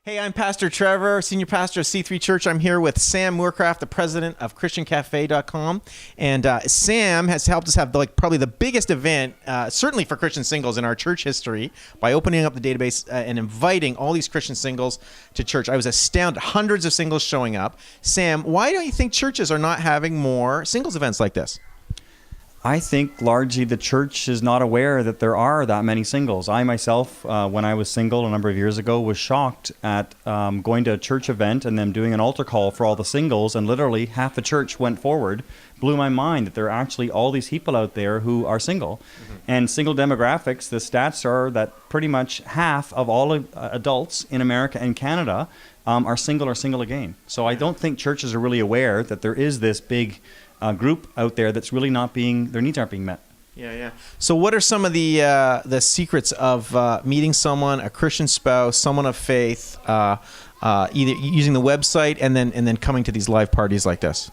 Hey, I'm Pastor Trevor, Senior Pastor of C3 Church. I'm here with Sam Moorecraft, the president of ChristianCafe.com. And Sam has helped us have probably the biggest event, certainly for Christian singles in our church history, by opening up the database and inviting all these Christian singles to church. I was astounded, hundreds of singles showing up. Sam, why don't you think churches are not having more singles events like this? I think largely the church is not aware that there are that many singles. I myself, when I was single a number of years ago, was shocked at going to a church event and then doing an altar call for all the singles, and literally half the church went forward. Blew my mind that there are actually all these people out there who are single. Mm-hmm. And single demographics, the stats are that pretty much half of all adults in America and Canada are single or single again. So I don't think churches are really aware that there is this big group out there that's really not their needs aren't being met. Yeah. So what are some of the secrets of meeting someone, a Christian spouse, someone of faith, either using the website and then coming to these live parties like this?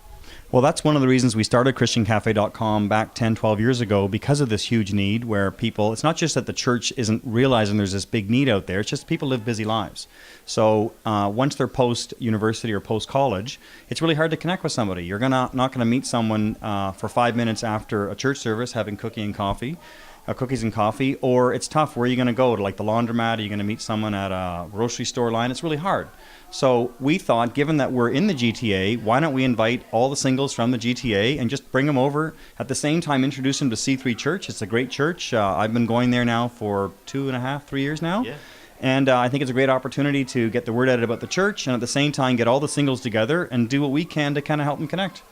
Well, that's one of the reasons we started ChristianCafe.com back 10, 12 years ago, because of this huge need where people, it's not just that the church isn't realizing there's this big need out there, it's just people live busy lives. So once they're post-university or post-college, it's really hard to connect with somebody. You're not going to meet someone for 5 minutes after a church service having cookies and coffee, or it's tough. Where are you going to go? To like the laundromat? Are you going to meet someone at a grocery store line? It's really hard. So we thought, given that we're in the GTA, why don't we invite all the singles from the GTA and just bring them over, at the same time introduce them to C3 Church. It's a great church. I've been going there now for 2.5, 3 years now. Yeah. And I think it's a great opportunity to get the word out about the church and at the same time get all the singles together and do what we can to kind of help them connect.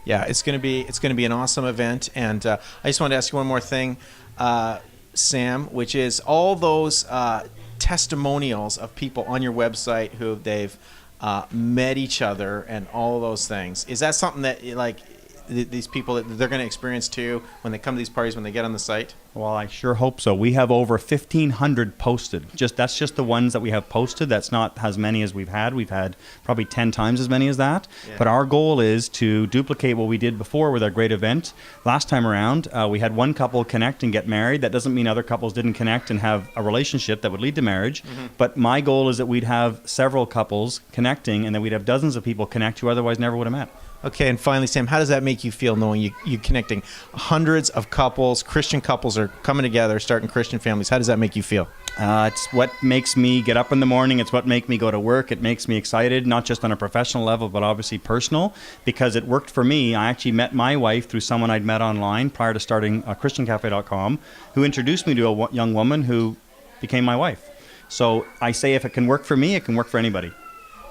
Yeah, it's going to be an awesome event. And I just wanted to ask you one more thing, Sam, which is all those testimonials of people on your website who they've met each other and all those things. Is that something that these people that they're going to experience too when they come to these parties, when they get on the site? Well, I sure hope so. We have over 1,500 posted. That's just the ones that we have posted. That's not as many as we've had. We've had probably 10 times as many as that. Yeah. But our goal is to duplicate what we did before with our great event. Last time around, we had one couple connect and get married. That doesn't mean other couples didn't connect and have a relationship that would lead to marriage. Mm-hmm. But my goal is that we'd have several couples connecting and that we'd have dozens of people connect who otherwise never would have met. Okay, and finally, Sam, how does that make you feel knowing you connecting hundreds of couples, Christian couples are coming together, starting Christian families? How does that make you feel? It's what makes me get up in the morning. It's what makes me go to work. It makes me excited, not just on a professional level, but obviously personal, because it worked for me. I actually met my wife through someone I'd met online prior to starting ChristianCafe.com, who introduced me to a young woman who became my wife. So I say if it can work for me, it can work for anybody.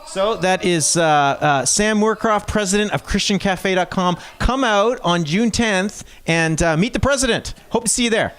So that is Sam Moorecraft, president of ChristianCafe.com. Come out on June 10th and meet the president. Hope to see you there.